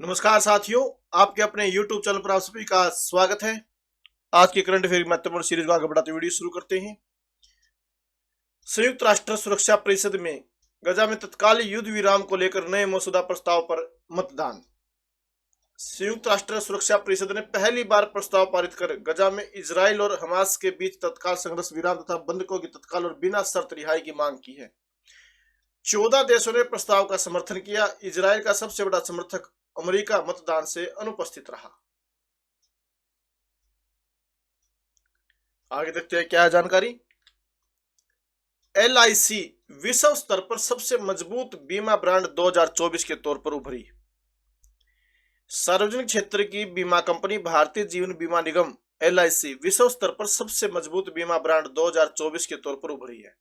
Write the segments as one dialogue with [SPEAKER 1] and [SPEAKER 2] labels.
[SPEAKER 1] नमस्कार साथियों, आपके अपने YouTube चैनल पर आप सभी का स्वागत है। आज की करंट अफेयर महत्वपूर्ण सीरीज को आगे बढ़ाते वीडियो शुरू करते हैं। संयुक्त राष्ट्र सुरक्षा परिषद में गजा में तत्कालीन युद्ध विराम को लेकर नए मसौदा प्रस्ताव पर मतदान। संयुक्त राष्ट्र सुरक्षा परिषद ने पहली बार प्रस्ताव पारित कर गजा में इजराइल और हमास के बीच तत्काल संघर्ष विराम तथा बंधकों की तत्काल और बिना शर्त रिहाई की मांग की है। 14 देशों ने प्रस्ताव का समर्थन किया। इजराइल का सबसे बड़ा समर्थक अमेरिका मतदान से अनुपस्थित रहा। आगे देखते हैं क्या है जानकारी। LIC विश्व स्तर पर सबसे मजबूत बीमा ब्रांड 2024 के तौर पर उभरी। सार्वजनिक क्षेत्र की बीमा कंपनी भारतीय जीवन बीमा निगम LIC विश्व स्तर पर सबसे मजबूत बीमा ब्रांड 2024 के तौर पर उभरी है।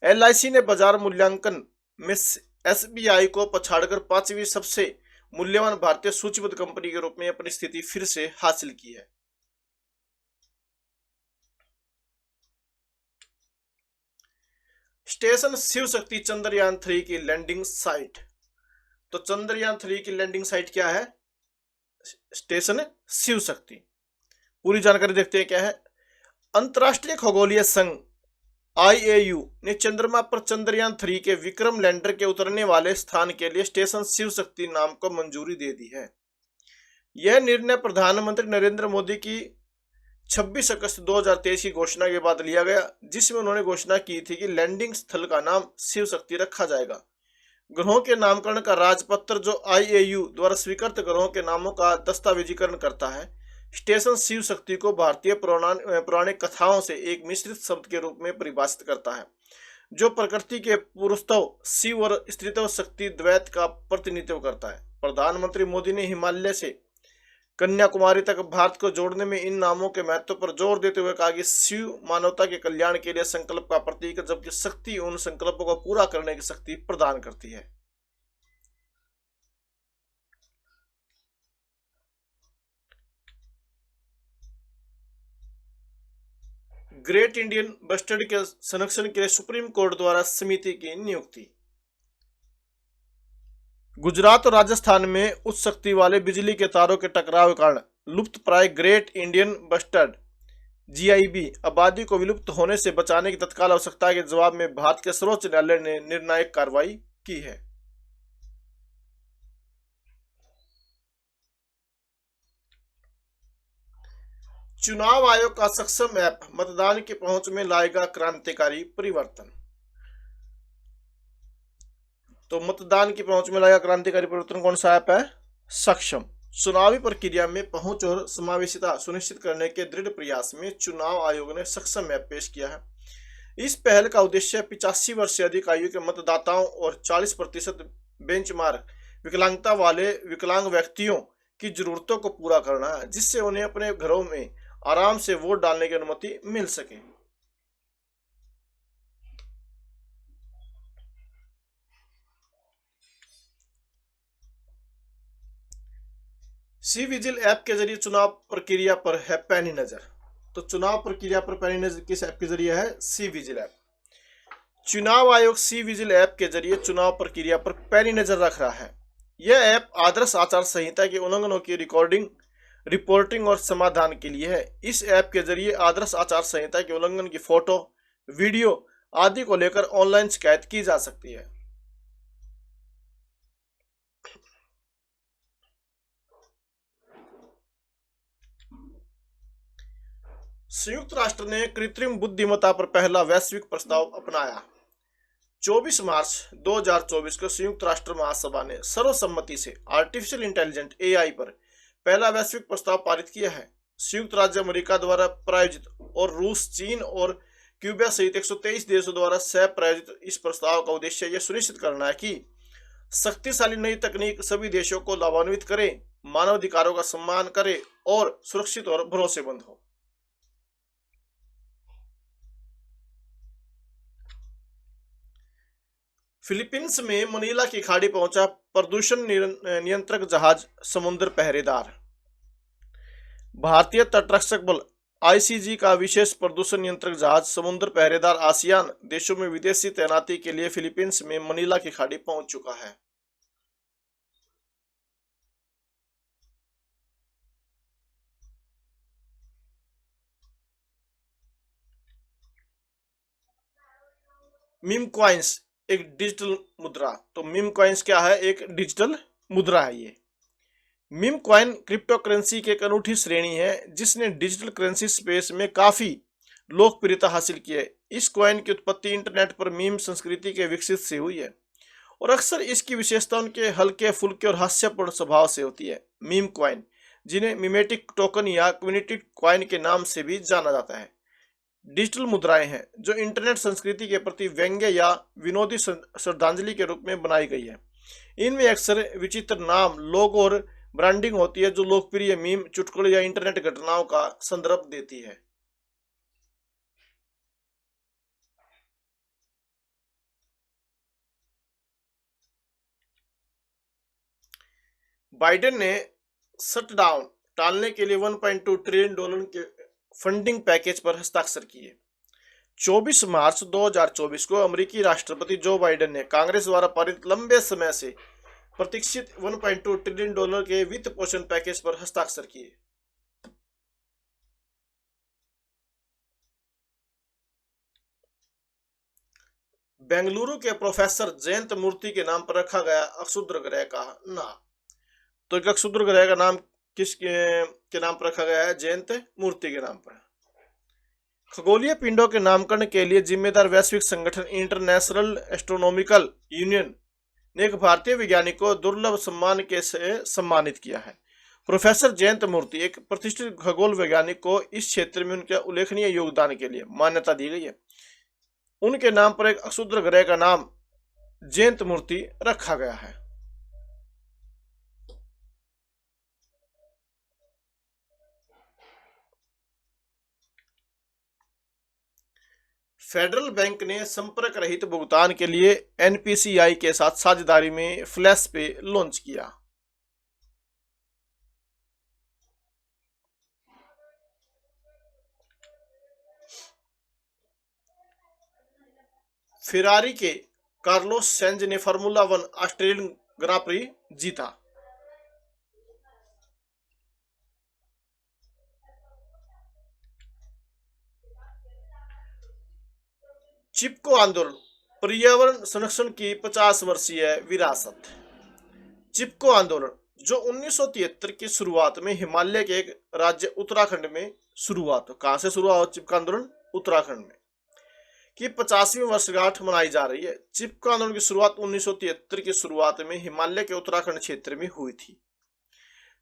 [SPEAKER 1] LIC ने बाजार मूल्यांकन में SBI को पछाड़कर पांचवी सबसे मूल्यवान भारतीय सूचीबद्ध कंपनी के रूप में अपनी स्थिति फिर से हासिल की है। स्टेशन शिव शक्ति चंद्रयान 3 की लैंडिंग साइट। तो चंद्रयान 3 की लैंडिंग साइट क्या है? स्टेशन शिव शक्ति। पूरी जानकारी देखते हैं क्या है। अंतरराष्ट्रीय खगोलीय संघ IAU ने चंद्रमा पर चंद्रयान 3 के विक्रम लैंडर के उतरने वाले स्थान के लिए स्टेशन शिव शक्ति नाम को मंजूरी दे दी है। यह निर्णय प्रधानमंत्री नरेंद्र मोदी की 26 अगस्त 2023 की घोषणा के बाद लिया गया, जिसमें उन्होंने घोषणा की थी कि लैंडिंग स्थल का नाम शिव शक्ति रखा जाएगा। ग्रहों के नामकरण का राजपत्र जो IAU द्वारा स्वीकृत ग्रहों के नामों का दस्तावेजीकरण करता है। स्टेशन शिव शक्ति को भारतीय पौराणिक कथाओं से एक मिश्रित शब्द के रूप में परिभाषित करता है, जो प्रकृति के पुरुषत्व शिव और स्त्रीत्व शक्ति द्वैत का प्रतिनिधित्व करता है। प्रधानमंत्री मोदी ने हिमालय से कन्याकुमारी तक भारत को जोड़ने में इन नामों के महत्व पर जोर देते हुए कहा कि शिव मानवता के कल्याण के लिए संकल्प का प्रतीक है, जबकि शक्ति उन संकल्पों को पूरा करने की शक्ति प्रदान करती है। ग्रेट इंडियन बस्टर्ड के संरक्षण के लिए सुप्रीम कोर्ट द्वारा समिति की नियुक्ति। गुजरात और राजस्थान में उच्च शक्ति वाले बिजली के तारों के टकराव के कारण लुप्त प्राय ग्रेट इंडियन बस्टर्ड GIB आबादी को विलुप्त होने से बचाने की तत्काल आवश्यकता के जवाब में भारत के सर्वोच्च न्यायालय ने निर्णायक कार्रवाई की है। चुनाव आयोग का सक्षम ऐप मतदान की पहुंच में लाएगा क्रांतिकारी परिवर्तन। तो मतदान की पहुंच में लाएगा क्रांतिकारी परिवर्तन कौन सा ऐप है? सक्षम। चुनावी प्रक्रिया में पहुंच और समावेशिता सुनिश्चित करने के दृढ़ प्रयास में चुनाव आयोग ने सक्षम ऐप पेश किया है। इस पहल का उद्देश्य 85 वर्ष से अधिक आयु के मतदाताओं और 40% बेंचमार्क विकलांगता वाले विकलांग व्यक्तियों की जरूरतों को पूरा करना है, जिससे उन्हें अपने घरों में आराम से वोट डालने की अनुमति मिल सके। सी विजिल ऐप के जरिए चुनाव प्रक्रिया पर है पैनी नजर। तो चुनाव प्रक्रिया पर पैनी नजर किस ऐप के जरिए है? C vigil app. चुनाव आयोग सी विजिल ऐप के जरिए चुनाव प्रक्रिया पर पैनी नजर रख रहा है। यह ऐप आदर्श आचार संहिता के उल्लंघनों की रिपोर्टिंग और समाधान के लिए है। इस ऐप के जरिए आदर्श आचार संहिता के उल्लंघन की फोटो, वीडियो आदि को लेकर ऑनलाइन शिकायत की जा सकती है। संयुक्त राष्ट्र ने कृत्रिम बुद्धिमत्ता पर पहला वैश्विक प्रस्ताव अपनाया। 24 मार्च 2024 को संयुक्त राष्ट्र महासभा ने सर्वसम्मति से आर्टिफिशियल इंटेलिजेंट AI पर पहला वैश्विक प्रस्ताव पारित किया है। संयुक्त राज्य अमेरिका द्वारा प्रायोजित और रूस, चीन और क्यूबा सहित 123 देशों द्वारा सह प्रायोजित इस प्रस्ताव का उद्देश्य यह सुनिश्चित करना है कि शक्तिशाली नई तकनीक सभी देशों को लाभान्वित करे, मानवाधिकारों का सम्मान करे और सुरक्षित और भरोसेमंद हो। फिलीपींस में मनीला की खाड़ी पहुंचा प्रदूषण नियंत्रक जहाज समुद्र पहरेदार। भारतीय तटरक्षक बल ICG का विशेष प्रदूषण नियंत्रक जहाज समुद्र पहरेदार आसियान देशों में विदेशी तैनाती के लिए फिलीपींस में मनीला की खाड़ी पहुंच चुका है। मीम कॉइन्स एक डिजिटल मुद्रा। तो मीम कॉइन्स क्या है? एक डिजिटल मुद्रा है ये। मीम कॉइन क्रिप्टो करेंसी की एक अनूठी श्रेणी है जिसने डिजिटल करेंसी स्पेस में काफी लोकप्रियता हासिल की है। इस कॉइन की उत्पत्ति इंटरनेट पर मीम संस्कृति के विकसित से हुई है और अक्सर इसकी विशेषता उनके हल्के फुल्के और हास्यपूर्ण स्वभाव से होती है। मीम कॉइन, जिन्हें मिमेटिक टोकन या कम्युनिटी कॉइन के नाम से भी जाना जाता है, डिजिटल मुद्राएं हैं जो इंटरनेट संस्कृति के प्रति व्यंग्य या विनोदी श्रद्धांजलि के रूप में बनाई गई है। इनमें अक्सर विचित्र नाम, लोगो और ब्रांडिंग होती है जो लोकप्रिय मीम, चुटकुले या इंटरनेट घटनाओं का संदर्भ देती है। बाइडेन ने शटडाउन टालने के लिए $1.2 ट्रिलियन के फंडिंग पैकेज पर हस्ताक्षर किए। 24 मार्च 2024 को अमेरिकी राष्ट्रपति जो बाइडेन ने कांग्रेस द्वारा पारित लंबे समय से प्रतीक्षित $1.2 ट्रिलियन के वित्त पोषण पैकेज पर हस्ताक्षर किए। बेंगलुरु के प्रोफेसर जयंत मूर्ति के नाम पर रखा गया अक्षुद्र ग्रह का नाम। तो एक अक्षुद्र ग्रह का नाम के नाम पर रखा गया है? जयंत मूर्ति के नाम पर। खगोलीय पिंडों के नामकरण के लिए जिम्मेदार वैश्विक संगठन इंटरनेशनल एस्ट्रोनॉमिकल यूनियन ने एक भारतीय वैज्ञानिक को दुर्लभ सम्मान के से सम्मानित किया है। प्रोफेसर जयंत मूर्ति, एक प्रतिष्ठित खगोल वैज्ञानिक को इस क्षेत्र में उनके उल्लेखनीय योगदान के लिए मान्यता दी गई है। उनके नाम पर एक अक्षुद्र ग्रह का नाम जयंत मूर्ति रखा गया है। फेडरल बैंक ने संपर्क रहित भुगतान के लिए एनपीसीआई के साथ साझेदारी में फ्लैश पे लॉन्च किया। फेरारी के कार्लोस सेंज ने फार्मूला 1 ऑस्ट्रेलियन ग्रां प्री जीता। चिपको आंदोलन, पर्यावरण संरक्षण की 50 वर्षीय विरासत। चिपको आंदोलन, जो 1973 की शुरुआत में हिमालय के एक राज्य उत्तराखंड में शुरू हुआ। तो कहां से शुरू हुआ चिपको आंदोलन? उत्तराखंड में। की 50वीं वर्षगांठ मनाई जा रही है। चिपको आंदोलन की शुरुआत 1973 की शुरुआत में हिमालय के उत्तराखंड क्षेत्र में हुई थी।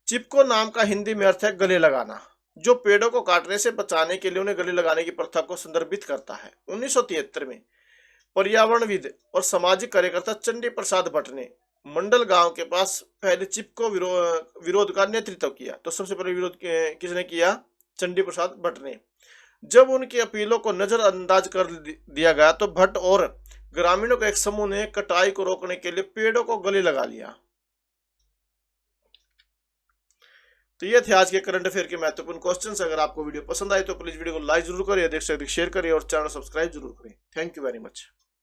[SPEAKER 1] चिपको नाम का हिंदी में अर्थ है गले लगाना, जो पेड़ों को काटने से बचाने के लिए उन्हें गले लगाने की प्रथा को संदर्भित करता है। 1973 में पर्यावरणविद और सामाजिक कार्यकर्ता चंडी प्रसाद भट्ट ने मंडल गांव के पास पहले चिपको विरोध का नेतृत्व किया। तो सबसे पहले विरोध किसने किया? चंडी प्रसाद भट्ट ने। जब उनकी अपीलों को नजरअंदाज कर दिया गया तो भट्ट और ग्रामीणों के एक समूह ने कटाई को रोकने के लिए पेड़ों को गले लगा लिया। तो ये थे आज के करंट अफेयर के महत्वपूर्ण क्वेश्चंस। अगर आपको वीडियो पसंद आए तो प्लीज वीडियो को लाइक जरूर करें, अधिक से अधिक शेयर करें और चैनल सब्सक्राइब जरूर करें। Thank you very much.